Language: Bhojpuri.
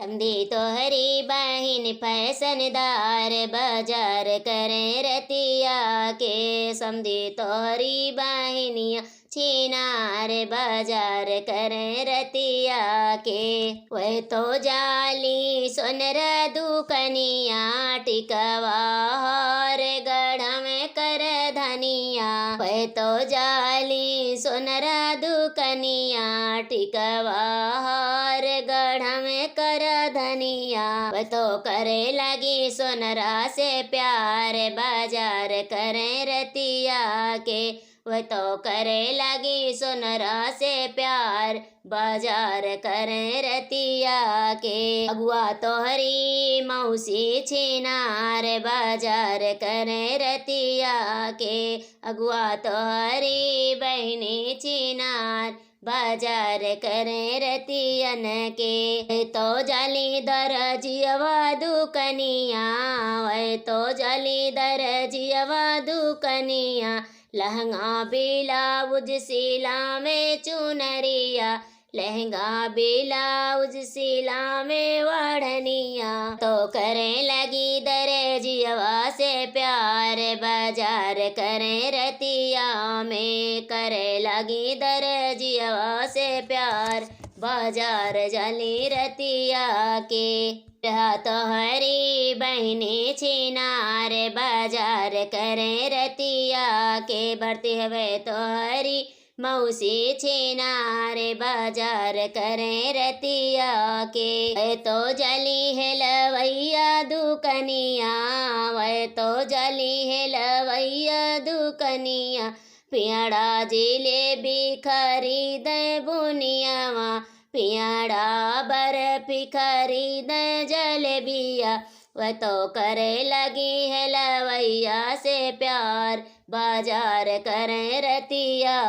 समधी तोहरी बहिन फैशनदार बाजार करें रतिया के। समधी तोहरी बहिनिया छिनार बाजार करें रतिया के। वह तो जाली सोनर दुकनिया टिकवा हर गढ़ में कर धनिया। वह तो जाली सोनर दुकनिया टिकवा हर गढ़ में कर धनिया। वह तो करे लगी सोनरा से प्यार बाजार करें रतिया के। वह तो करे लगी सोनरा से प्यार बाजार करें रतिया के। अगुआ तोहरी मौसी छिनार बाजार करें रतिया के। अगुआ तोहरी बहनी छिनार बाजार करें रतियन के। तो जाली दरजियवा दुकनिया। वह तो जाली दरजियवा दुकनिया। लहंगा ब्लाउज सिला में चुनरिया। लहंगा ब्लाउज सिला में वढ़निया। तो करे लगी दरजियवा से प्यार बाजार करें रतिया में। करे लगी दरजियवा से प्यार बाजार जाली रतिया के। तोहरी बहनी छिनार बाजार करें रतिया के। बढ़ती हवे तोहरी मौसी छिनार बाजार करें रतिया के। तो जली है लवैया दुकनिया। वह तो जली है लवैया दुकनिया। पियड़ा जिलेबी खरीद बुनियावा। पियड़ा बर्फी खरीद जलेबिया। वह तो करे लगी है लवैया से प्यार बाजार करें रतिया।